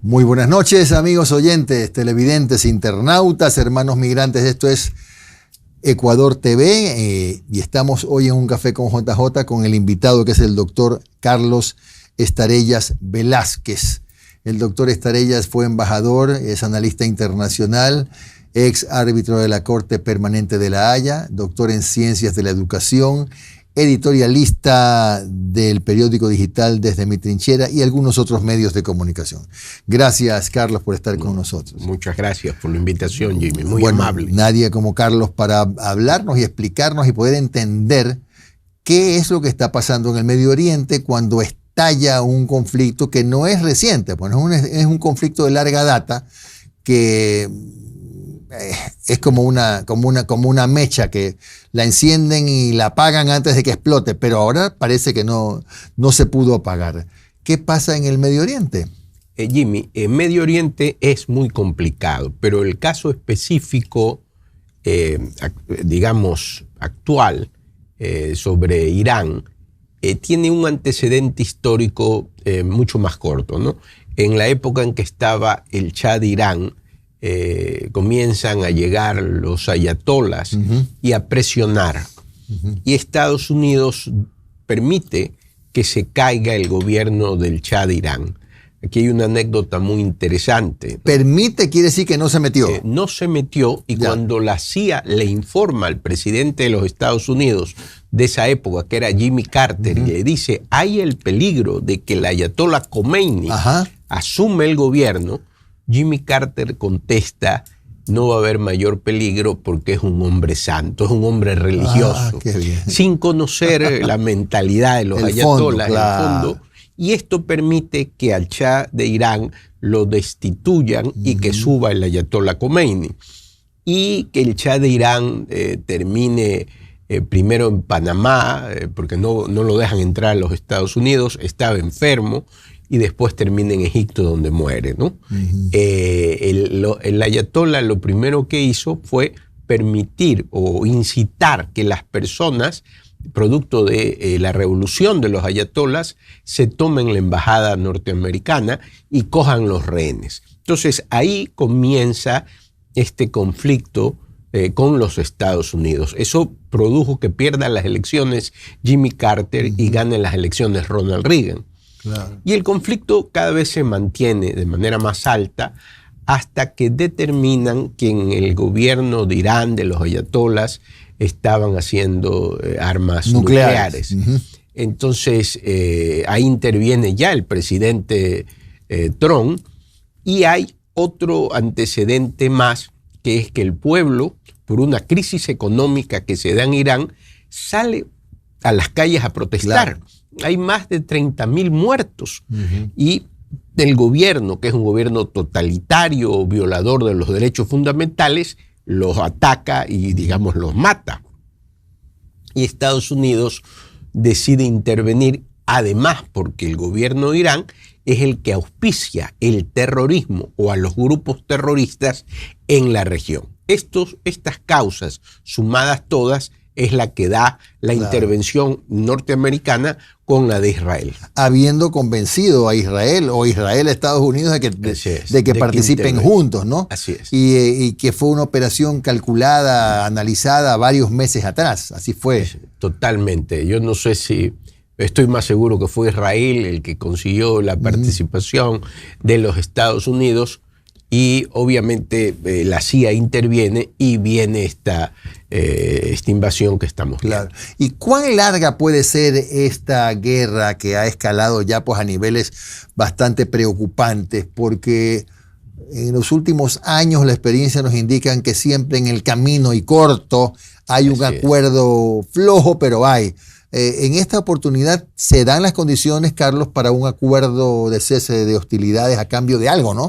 Muy buenas noches, amigos oyentes, televidentes, internautas, hermanos migrantes. Esto es Ecuador TV y estamos hoy en un café con JJ con el invitado que es el doctor Carlos Estarellas Velázquez. El doctor Estarellas fue embajador, es analista internacional, ex árbitro de la Corte Permanente de La Haya, doctor en Ciencias de la Educación, editorialista del periódico digital Desde Mi Trinchera y algunos otros medios de comunicación. Gracias, Carlos, por estar con nosotros. Muchas gracias por la invitación, Jimmy. Muy amable. Nadie como Carlos para hablarnos y explicarnos y poder entender qué es lo que está pasando en el Medio Oriente cuando estalla un conflicto que no es reciente, pues es un conflicto de larga data que es como una mecha que la encienden y la apagan antes de que explote, pero ahora parece que no se pudo apagar. ¿Qué pasa en el Medio Oriente? Jimmy, en Medio Oriente es muy complicado, pero el caso específico, digamos, actual sobre Irán, tiene un antecedente histórico mucho más corto, ¿no? En la época en que estaba el Shah de Irán, comienzan a llegar los ayatolas y a presionar. Y Estados Unidos permite que se caiga el gobierno del Shah de Irán. Aquí hay una anécdota muy interesante. ¿Permite quiere decir que no se metió? No se metió y cuando la CIA le informa al presidente de los Estados Unidos de esa época, que era Jimmy Carter, y le dice, hay el peligro de que el ayatollah Khomeini asume el gobierno, Jimmy Carter contesta, no va a haber mayor peligro porque es un hombre santo, es un hombre religioso, sin conocer la mentalidad de los ayatolás en el fondo. Y esto permite que al Shah de Irán lo destituyan y que suba el ayatollah Khomeini. Y que el Shah de Irán termine primero en Panamá, porque no lo dejan entrar a los Estados Unidos, estaba enfermo, y después termina en Egipto donde muere, ¿no? El ayatollah lo primero que hizo fue permitir o incitar que las personas, producto de la revolución de los ayatolás, se tomen la embajada norteamericana y cojan los rehenes. Entonces ahí comienza este conflicto con los Estados Unidos. Eso produjo que pierda las elecciones Jimmy Carter y gane las elecciones Ronald Reagan. Claro. Y el conflicto cada vez se mantiene de manera más alta hasta que determinan que en el gobierno de Irán, de los ayatolás, estaban haciendo armas nucleares. Entonces ahí interviene ya el presidente Trump, y hay otro antecedente más, que es que el pueblo, por una crisis económica que se da en Irán, sale a las calles a protestar. Claro. Hay más de 30.000 muertos y el gobierno, que es un gobierno totalitario, violador de los derechos fundamentales, los ataca y, digamos, los mata. Y Estados Unidos decide intervenir, además porque el gobierno de Irán es el que auspicia el terrorismo o a los grupos terroristas en la región. Estas causas, sumadas todas, es la que da la intervención norteamericana con la de Israel. Habiendo convencido a Israel o Israel a Estados Unidos de que participen juntos, ¿no? Así es. Y que fue una operación calculada, analizada varios meses atrás. Así fue. Totalmente. Yo no sé si... Estoy más seguro que fue Israel el que consiguió la participación de los Estados Unidos, y obviamente la CIA interviene y viene esta invasión que estamos viendo. Claro. ¿Y cuán larga puede ser esta guerra que ha escalado ya pues a niveles bastante preocupantes? Porque en los últimos años la experiencia nos indica que siempre en el camino y corto hay un acuerdo flojo, pero hay. En esta oportunidad se dan las condiciones, Carlos, para un acuerdo de cese de hostilidades a cambio de algo, ¿no?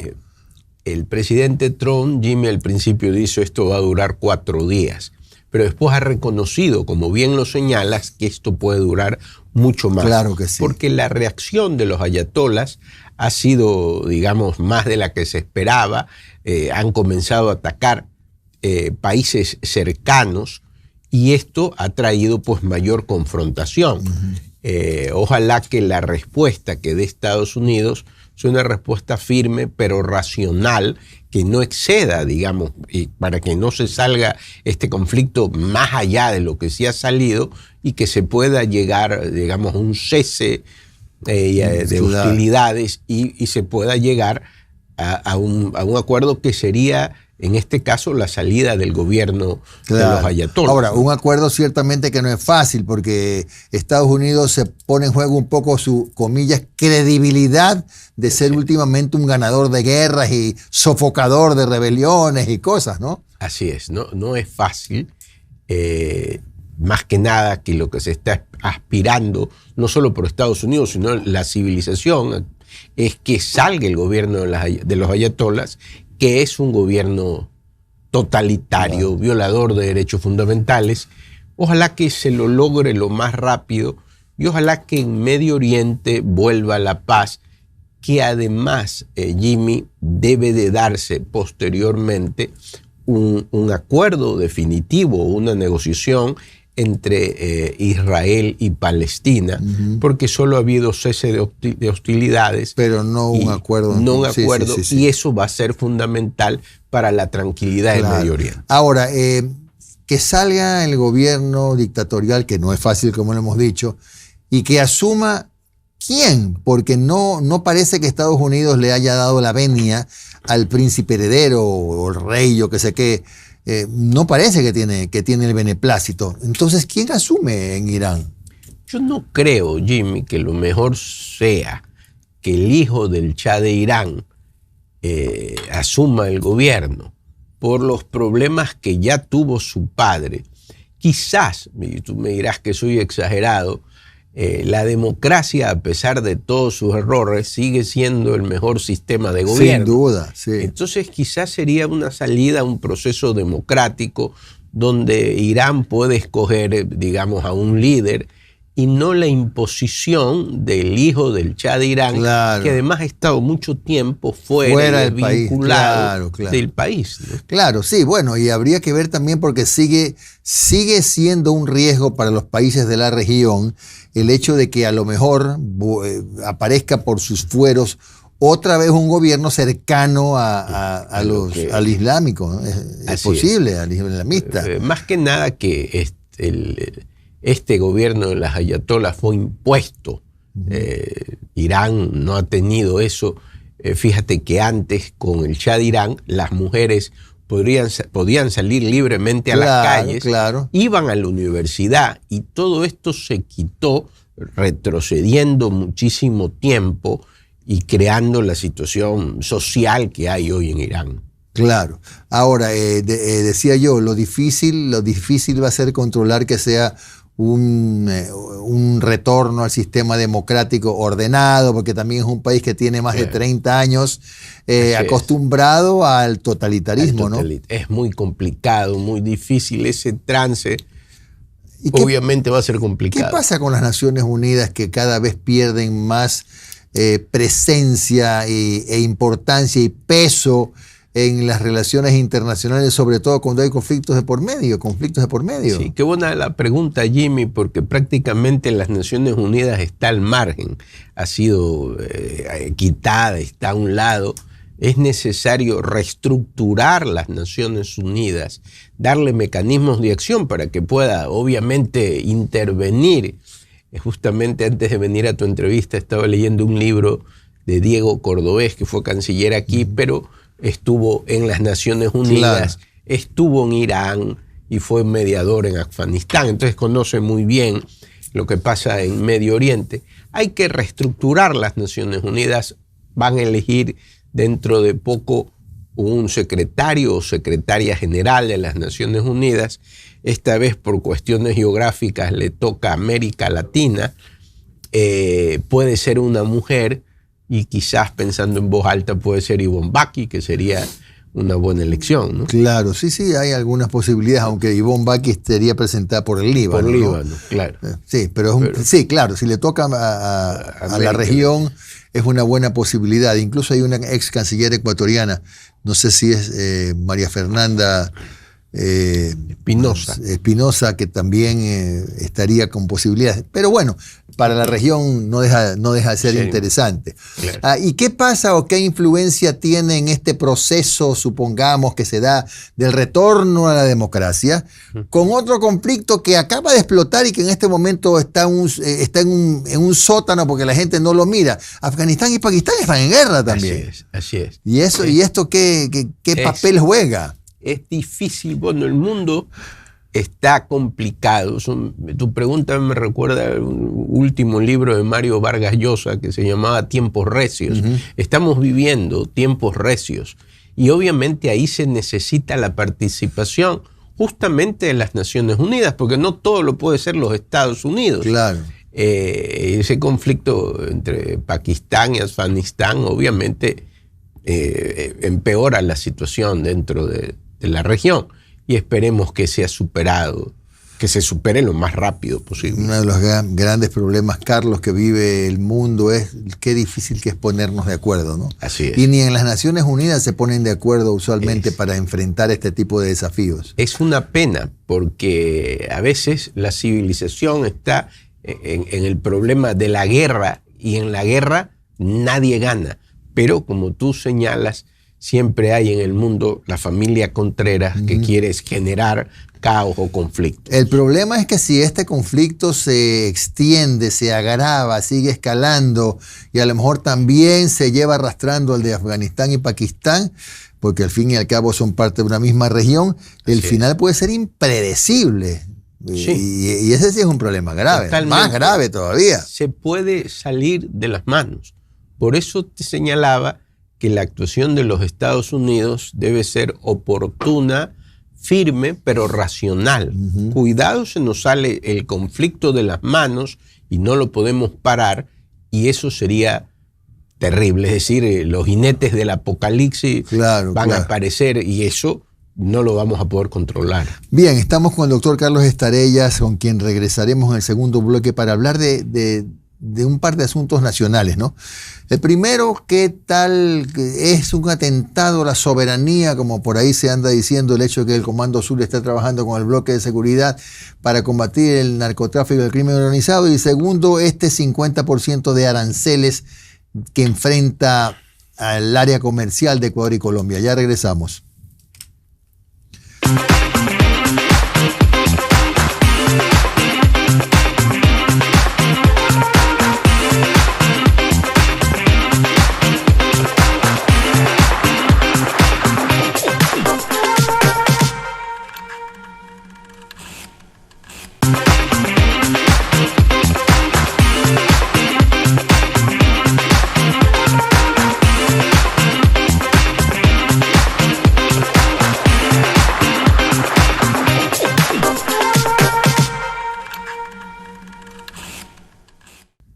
El presidente Trump, Jimmy, al principio dijo esto va a durar 4 días, pero después ha reconocido, como bien lo señalas, que esto puede durar mucho más. Claro que sí. Porque la reacción de los ayatolás ha sido, digamos, más de la que se esperaba. Han comenzado a atacar países cercanos y esto ha traído pues mayor confrontación. Ojalá que la respuesta que dé Estados Unidos sea una respuesta firme pero racional, que no exceda, digamos, y para que no se salga este conflicto más allá de lo que sí ha salido, y que se pueda llegar, digamos, a un cese de hostilidades y se pueda llegar a un acuerdo que sería, en este caso, la salida del gobierno de los ayatolás. Ahora, un acuerdo ciertamente que no es fácil, porque Estados Unidos se pone en juego un poco su, comillas, credibilidad de ser últimamente un ganador de guerras y sofocador de rebeliones y cosas, ¿no? Así es, no es fácil. Más que nada que lo que se está aspirando, no solo por Estados Unidos, sino la civilización, es que salga el gobierno de los ayatolás, que es un gobierno totalitario, violador de derechos fundamentales. Ojalá que se lo logre lo más rápido, y ojalá que en Medio Oriente vuelva la paz, que además, Jimmy, debe de darse posteriormente un acuerdo definitivo, una negociación entre Israel y Palestina, porque solo ha habido cese de hostilidades. Pero no un acuerdo. No un acuerdo, y eso va a ser fundamental para la tranquilidad del Medio Oriente. Ahora, que salga el gobierno dictatorial, que no es fácil, como lo hemos dicho, y que asuma quién, porque no parece que Estados Unidos le haya dado la venia al príncipe heredero o el rey, yo que sé qué. No parece que tiene el beneplácito. Entonces, ¿quién asume en Irán? Yo no creo, Jimmy, que lo mejor sea que el hijo del Shah de Irán asuma el gobierno, por los problemas que ya tuvo su padre. Quizás, y tú me dirás que soy exagerado, la democracia, a pesar de todos sus errores, sigue siendo el mejor sistema de gobierno. Sin duda, sí. Entonces quizás sería una salida a un proceso democrático donde Irán puede escoger, digamos, a un líder, y no la imposición del hijo del Shah de Irán, que además ha estado mucho tiempo fuera del vinculado del país, ¿no? Claro, sí, bueno, y habría que ver también, porque sigue siendo un riesgo para los países de la región el hecho de que a lo mejor aparezca por sus fueros otra vez un gobierno cercano al islámico, ¿no? Es posible, al islamista. Más que nada que este gobierno de las ayatolás fue impuesto. Irán no ha tenido eso. Fíjate que antes, con el Shah de Irán, las mujeres podían salir libremente a las calles, iban a la universidad, y todo esto se quitó, retrocediendo muchísimo tiempo y creando la situación social que hay hoy en Irán. Claro. Ahora, decía yo, lo difícil va a ser controlar que sea un retorno al sistema democrático ordenado, porque también es un país que tiene más de 30 años acostumbrado al totalitarismo, ¿no? Es muy complicado, muy difícil ese trance. Obviamente va a ser complicado. ¿Qué pasa con las Naciones Unidas, que cada vez pierden más presencia e importancia y peso en las relaciones internacionales, sobre todo cuando hay conflictos de por medio? Sí, qué buena la pregunta, Jimmy, porque prácticamente las Naciones Unidas está al margen, ha sido quitada, está a un lado. Es necesario reestructurar las Naciones Unidas, darle mecanismos de acción para que pueda, obviamente, intervenir. Justamente antes de venir a tu entrevista estaba leyendo un libro de Diego Cordovés, que fue canciller aquí, pero estuvo en las Naciones Unidas, estuvo en Irán y fue mediador en Afganistán. Entonces conoce muy bien lo que pasa en Medio Oriente. Hay que reestructurar las Naciones Unidas. Van a elegir dentro de poco un secretario o secretaria general de las Naciones Unidas. Esta vez, por cuestiones geográficas, le toca a América Latina. Puede ser una mujer, y quizás, pensando en voz alta, puede ser Ivonne Baki, que sería una buena elección, ¿no? Claro, sí, hay algunas posibilidades, aunque Ivonne Baki sería presentada por el Líbano. Por Líbano, claro. Sí, pero sí, claro, si le toca a la región, es una buena posibilidad. Incluso hay una ex canciller ecuatoriana, no sé si es María Fernanda Espinosa, que también estaría con posibilidades. Pero bueno, para la región no deja de ser interesante. Claro. ¿Y qué pasa o qué influencia tiene en este proceso, supongamos, que se da del retorno a la democracia, con otro conflicto que acaba de explotar y que en este momento está en un sótano porque la gente no lo mira? Afganistán y Pakistán están en guerra también. Así es. ¿Y esto qué papel juega? Es difícil. Bueno, el mundo está complicado. Tu pregunta me recuerda al último libro de Mario Vargas Llosa que se llamaba Tiempos Recios. Estamos viviendo tiempos recios y obviamente ahí se necesita la participación justamente de las Naciones Unidas, porque no todo lo puede ser los Estados Unidos. Claro. Ese conflicto entre Pakistán y Afganistán obviamente empeora la situación dentro de la región, y esperemos que sea superado, que se supere lo más rápido posible. Uno de los grandes problemas, Carlos, que vive el mundo es qué difícil que es ponernos de acuerdo, ¿no? Así es. Y ni en las Naciones Unidas se ponen de acuerdo usualmente para enfrentar este tipo de desafíos. Es una pena, porque a veces la civilización está en el problema de la guerra, y en la guerra nadie gana. Pero como tú señalas, siempre hay en el mundo la familia Contreras que quiere generar caos o conflicto. El problema es que si este conflicto se extiende, se agrava, sigue escalando y a lo mejor también se lleva arrastrando el de Afganistán y Pakistán, porque al fin y al cabo son parte de una misma región, el final puede ser impredecible. Sí. Y ese sí es un problema grave, totalmente. Más grave todavía. Se puede salir de las manos. Por eso te señalaba que la actuación de los Estados Unidos debe ser oportuna, firme, pero racional. Cuidado, se nos sale el conflicto de las manos y no lo podemos parar, y eso sería terrible. Es decir, los jinetes del apocalipsis van a aparecer, y eso no lo vamos a poder controlar. Bien, estamos con el doctor Carlos Estarellas, con quien regresaremos en el segundo bloque para hablar de un par de asuntos nacionales, ¿no? El primero, ¿qué tal? ¿Es un atentado a la soberanía, como por ahí se anda diciendo, el hecho de que el Comando Sur está trabajando con el bloque de seguridad para combatir el narcotráfico y el crimen organizado? Y segundo, este 50% de aranceles que enfrenta al área comercial de Ecuador y Colombia. Ya regresamos.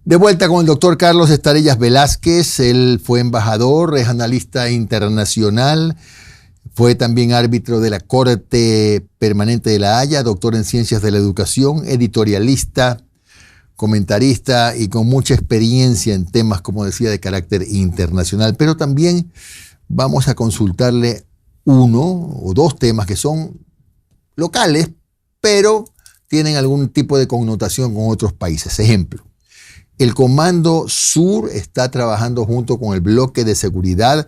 De vuelta con el doctor Carlos Estarellas Velázquez. Él fue embajador, es analista internacional, fue también árbitro de la Corte Permanente de La Haya, doctor en Ciencias de la Educación, editorialista, comentarista y con mucha experiencia en temas, como decía, de carácter internacional. Pero también vamos a consultarle uno o dos temas que son locales, pero tienen algún tipo de connotación con otros países. Ejemplo, el Comando Sur está trabajando junto con el bloque de seguridad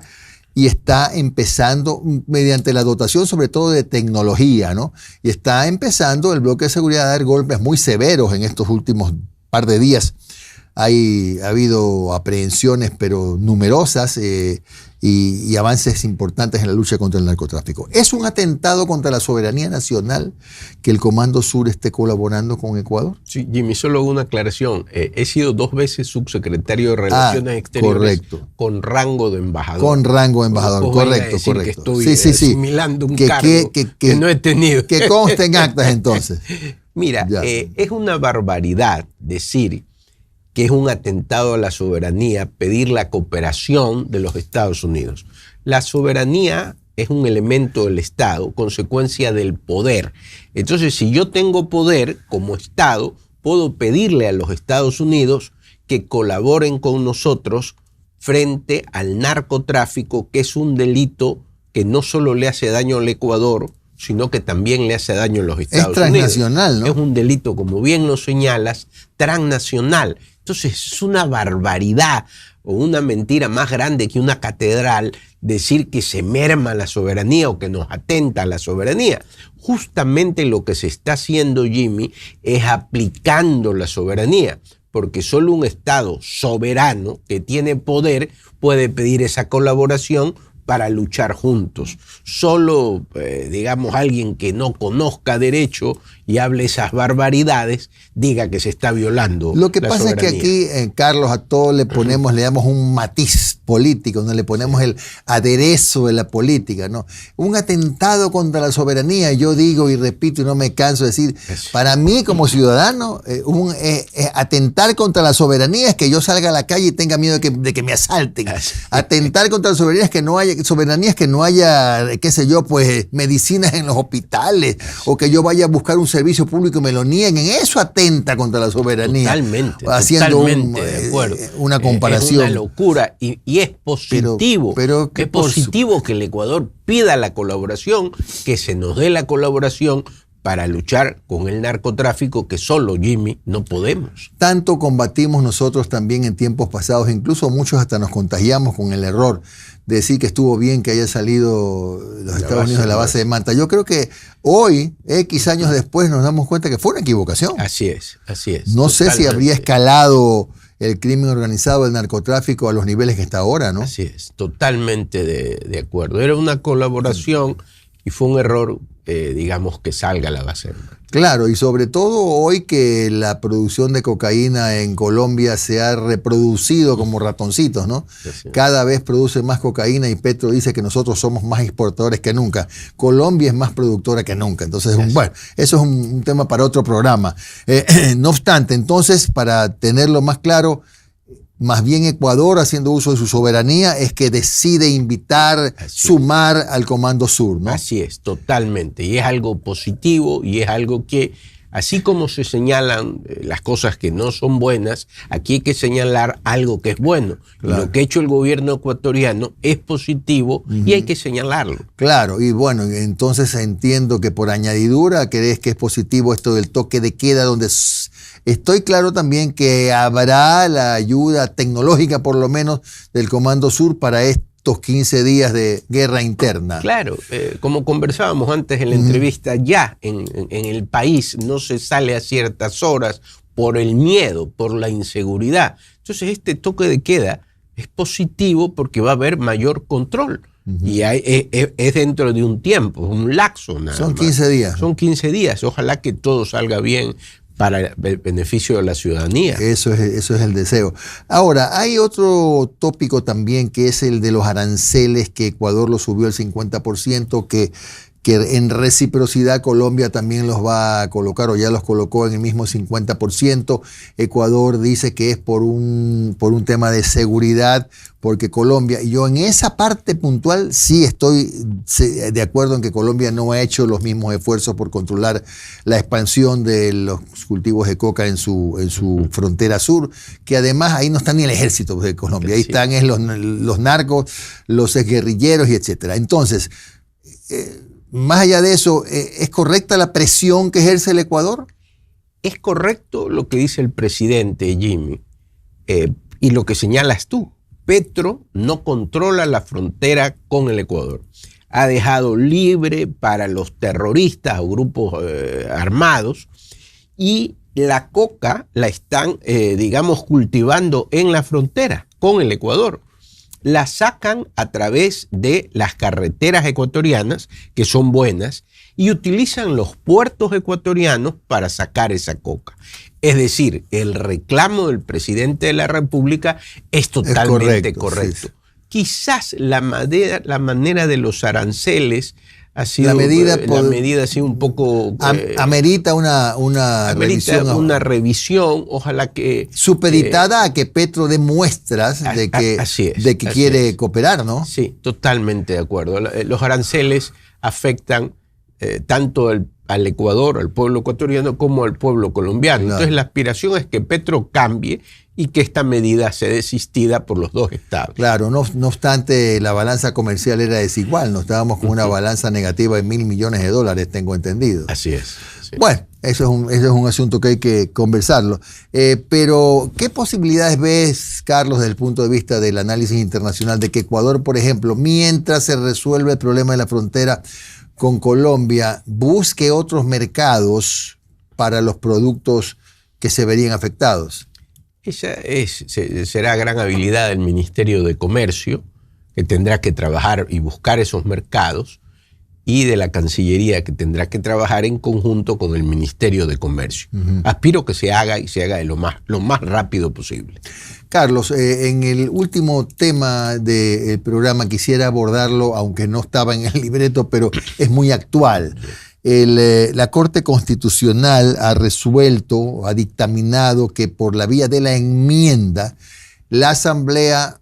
y está empezando mediante la dotación sobre todo de tecnología, ¿no? Y está empezando el bloque de seguridad a dar golpes muy severos en estos últimos par de días. Ha habido aprehensiones, pero numerosas, y avances importantes en la lucha contra el narcotráfico. ¿Es un atentado contra la soberanía nacional que el Comando Sur esté colaborando con Ecuador? Sí, Jimmy, solo una aclaración. He sido 2 veces subsecretario de Relaciones Exteriores, correcto, con rango de embajador. Con rango de embajador, correcto. Que estoy asimilando un cargo que no he tenido. Que conste en actas entonces. Mira, es una barbaridad decir que es un atentado a la soberanía pedir la cooperación de los Estados Unidos. La soberanía es un elemento del Estado, consecuencia del poder. Entonces, si yo tengo poder como Estado, puedo pedirle a los Estados Unidos que colaboren con nosotros frente al narcotráfico, que es un delito que no solo le hace daño al Ecuador, sino que también le hace daño a los Estados Unidos. Es transnacional, ¿no? Es un delito, como bien lo señalas, transnacional. Entonces es una barbaridad o una mentira más grande que una catedral decir que se merma la soberanía o que nos atenta a la soberanía. Justamente lo que se está haciendo, Jimmy, es aplicando la soberanía, porque solo un Estado soberano que tiene poder puede pedir esa colaboración para luchar juntos. Solo, digamos, alguien que no conozca derecho y hable esas barbaridades, diga que se está violando Lo que la pasa soberanía. es que aquí, Carlos, a todo le damos un matiz político, ¿no? Le ponemos el aderezo de la política, ¿no? Un atentado contra la soberanía, yo digo y repito y no me canso de decir, para mí como ciudadano, atentar contra la soberanía es que yo salga a la calle y tenga miedo de que me asalten. Atentar contra la soberanía es que no haya, qué sé yo, pues medicinas en los hospitales, o que yo vaya a buscar un servicio público y me lo nieguen. Eso atenta contra la soberanía. Haciendo de acuerdo. Una comparación. Es una locura y es positivo. Pero es positivo que el Ecuador pida la colaboración, que se nos dé la colaboración para luchar con el narcotráfico, que solo, Jimmy, no podemos. Tanto combatimos nosotros también en tiempos pasados, incluso muchos hasta nos contagiamos con el error de decir que estuvo bien que haya salido los Estados Unidos de la base de Manta. Yo creo que hoy, X años después, nos damos cuenta que fue una equivocación. Así es, así es. No sé si habría escalado el crimen organizado, el narcotráfico a los niveles que está ahora, ¿no? Así es, totalmente de acuerdo. Era una colaboración y fue un error, digamos, que salga a la base. Claro, y sobre todo hoy que la producción de cocaína en Colombia se ha reproducido como ratoncitos, ¿no? Sí. Cada vez produce más cocaína y Petro dice que nosotros somos más exportadores que nunca. Colombia es más productora que nunca. Entonces, bueno, eso es un tema para otro programa. No obstante, entonces, para tenerlo más claro, más bien Ecuador, haciendo uso de su soberanía, es que decide invitar, sumar al Comando Sur, ¿no? Así es, totalmente. Y es algo positivo y es algo que, así como se señalan las cosas que no son buenas, aquí hay que señalar algo que es bueno. Claro. Y lo que ha hecho el gobierno ecuatoriano es positivo y hay que señalarlo. Claro, y bueno, entonces entiendo que por añadidura crees que es positivo esto del toque de queda, donde estoy claro también que habrá la ayuda tecnológica, por lo menos, del Comando Sur para estos 15 días de guerra interna. Claro, como conversábamos antes en la entrevista, ya en el país no se sale a ciertas horas por el miedo, por la inseguridad. Entonces este toque de queda es positivo porque va a haber mayor control. Y es dentro de un tiempo, un lapso nada más. Son 15 días. Son 15 días. Ojalá que todo salga bien para el beneficio de la ciudadanía. Eso es el deseo. Ahora, hay otro tópico también que es el de los aranceles, que Ecuador lo subió al 50%, que en reciprocidad Colombia también los va a colocar o ya los colocó en el mismo 50%. Ecuador dice que es por un tema de seguridad, porque Colombia, y yo en esa parte puntual sí estoy de acuerdo en que Colombia no ha hecho los mismos esfuerzos por controlar la expansión de los cultivos de coca en su frontera sur, que además ahí no está ni el ejército de Colombia, ahí están los narcos, los exguerrilleros y etcétera. Entonces, más allá de eso, ¿es correcta la presión que ejerce el Ecuador? Es correcto lo que dice el presidente, Jimmy, y lo que señalas tú. Petro no controla la frontera con el Ecuador. Ha dejado libre para los terroristas o grupos armados, y la coca la están, digamos, cultivando en la frontera con el Ecuador. La sacan a través de las carreteras ecuatorianas, que son buenas, y utilizan los puertos ecuatorianos para sacar esa coca. Es decir, el reclamo del presidente de la República es totalmente correcto. Sí. Quizás la manera de los aranceles ha sido, la medida ha sido un poco... amerita una revisión, ojalá que... supeditada a que Petro dé muestras de que quiere cooperar, ¿no? Sí, totalmente de acuerdo. Los aranceles afectan tanto el al Ecuador, al pueblo ecuatoriano, como al pueblo colombiano. Claro. Entonces la aspiración es que Petro cambie y que esta medida sea desistida por los dos estados. Claro, no obstante, la balanza comercial era desigual, no estábamos con una balanza negativa de $1.000 millones, tengo entendido. Así es. Sí. Bueno, eso es un asunto que hay que conversarlo. Pero, ¿qué posibilidades ves, Carlos, desde el punto de vista del análisis internacional, de que Ecuador, por ejemplo, mientras se resuelve el problema de la frontera con Colombia, busque otros mercados para los productos que se verían afectados? Esa será gran habilidad del Ministerio de Comercio, que tendrá que trabajar y buscar esos mercados, y de la Cancillería, que tendrá que trabajar en conjunto con el Ministerio de Comercio. Aspiro que se haga y se haga de lo más rápido posible. Carlos, en el último tema del programa quisiera abordarlo, aunque no estaba en el libreto, pero es muy actual. La Corte Constitucional ha resuelto, ha dictaminado que por la vía de la enmienda, la Asamblea,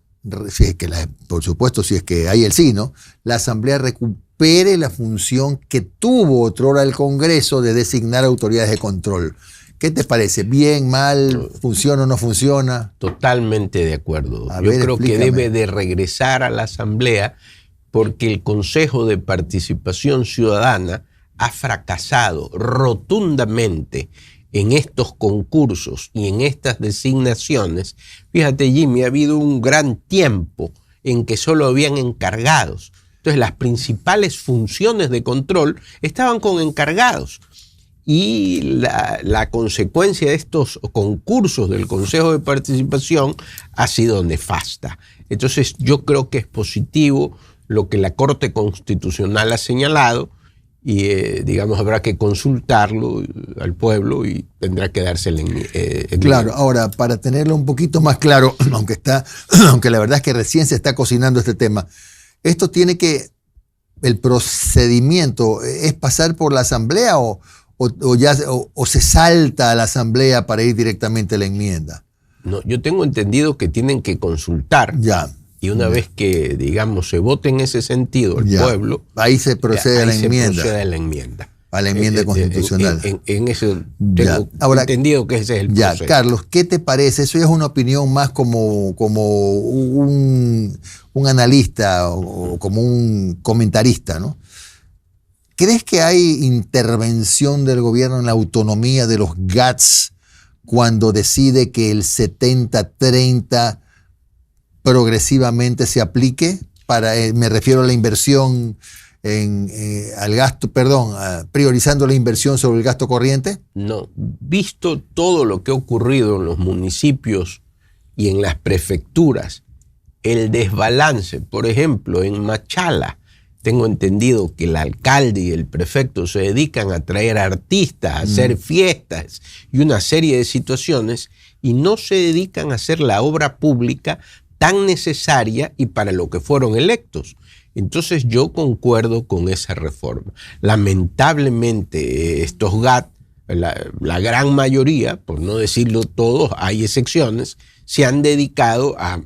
por supuesto, si es que hay el sí, ¿no? La Asamblea recupere la función que tuvo otrora el Congreso de designar autoridades de control. ¿Qué te parece? ¿Bien, mal? ¿Funciona o no funciona? Totalmente de acuerdo. Yo creo que debe de regresar a la Asamblea, porque el Consejo de Participación Ciudadana ha fracasado rotundamente en estos concursos y en estas designaciones. Fíjate, Jimmy, ha habido un gran tiempo en que solo habían encargados. Entonces, las principales funciones de control estaban con encargados. Y la consecuencia de estos concursos del Consejo de Participación ha sido nefasta. Entonces, yo creo que es positivo lo que la Corte Constitucional ha señalado, y digamos habrá que consultarlo al pueblo y tendrá que darse el claro. Ahora, para tenerlo un poquito más claro, aunque la verdad es que recién se está cocinando este tema, esto tiene que, el procedimiento es pasar por la Asamblea o se salta a la Asamblea para ir directamente a la enmienda. No, yo tengo entendido que tienen que consultar. Ya. Y una vez que, digamos, se vote en ese sentido el pueblo, ahí se procede a la enmienda. A la enmienda constitucional. En eso tengo entendido que ese es el proceso. Carlos, ¿qué te parece? Eso ya es una opinión más como un analista o como un comentarista, ¿no? ¿Crees que hay intervención del gobierno en la autonomía de los GATS cuando decide que el 70-30 progresivamente se aplique? Me refiero a la inversión al gasto, priorizando la inversión sobre el gasto corriente. No, visto todo lo que ha ocurrido en los municipios y en las prefecturas, el desbalance, por ejemplo, en Machala, tengo entendido que el alcalde y el prefecto se dedican a traer artistas, a hacer fiestas y una serie de situaciones, y no se dedican a hacer la obra pública tan necesaria y para lo que fueron electos. Entonces yo concuerdo con esa reforma. Lamentablemente estos GAT, la gran mayoría, por no decirlo todos, hay excepciones, se han dedicado a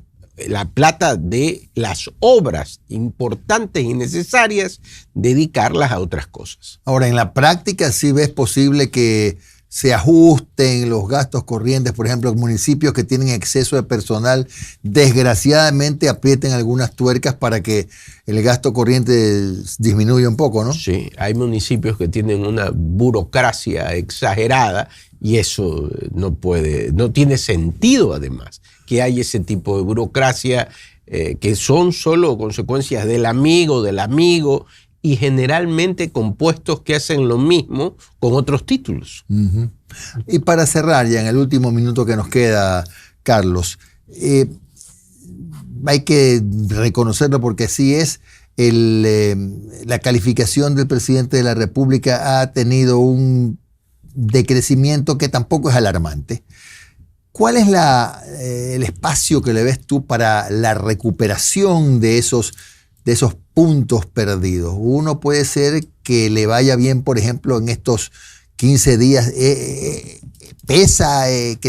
la plata de las obras importantes y necesarias, dedicarlas a otras cosas. Ahora, en la práctica, ¿sí ves posible que se ajusten los gastos corrientes? Por ejemplo, municipios que tienen exceso de personal, desgraciadamente aprieten algunas tuercas para que el gasto corriente disminuya un poco, ¿no? Sí, hay municipios que tienen una burocracia exagerada y eso no tiene sentido, además, que hay ese tipo de burocracia que son solo consecuencias del amigo, y generalmente con puestos que hacen lo mismo con otros títulos. Uh-huh. Y para cerrar ya en el último minuto que nos queda, Carlos, hay que reconocerlo porque así es, la calificación del presidente de la República ha tenido un decrecimiento que tampoco es alarmante. ¿Cuál es el espacio que le ves tú para la recuperación de esos puntos perdidos? Uno puede ser que le vaya bien, por ejemplo, en estos 15 días, que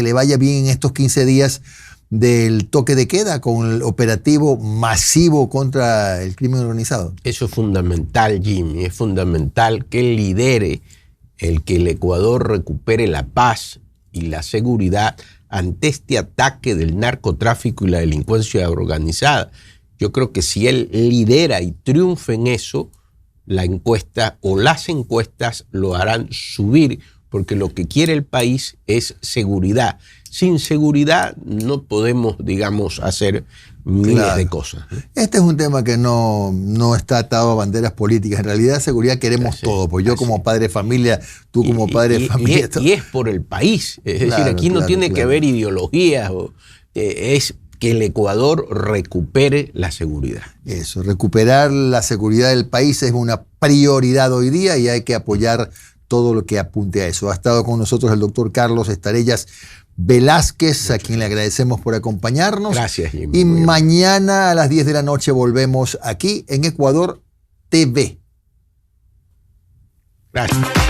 le vaya bien en estos 15 días del toque de queda con el operativo masivo contra el crimen organizado. Eso es fundamental, Jimmy, es fundamental que él lidere el que el Ecuador recupere la paz y la seguridad ante este ataque del narcotráfico y la delincuencia organizada. Yo creo que si él lidera y triunfa en eso, la encuesta o las encuestas lo harán subir, porque lo que quiere el país es seguridad. Sin seguridad no podemos, digamos, hacer miles de cosas. Este es un tema que no está atado a banderas políticas. En realidad, seguridad queremos todo. Pues yo como padre de familia, tú como padre de familia. Y es por el país. Es decir, aquí no tiene que haber ideologías. Es que el Ecuador recupere la seguridad. Eso, recuperar la seguridad del país es una prioridad hoy día y hay que apoyar todo lo que apunte a eso. Ha estado con nosotros el doctor Carlos Estarellas Velázquez, a quien le agradecemos por acompañarnos. Gracias, Jimmy. Y mañana a las 10 de la noche volvemos aquí en Ecuador TV. Gracias.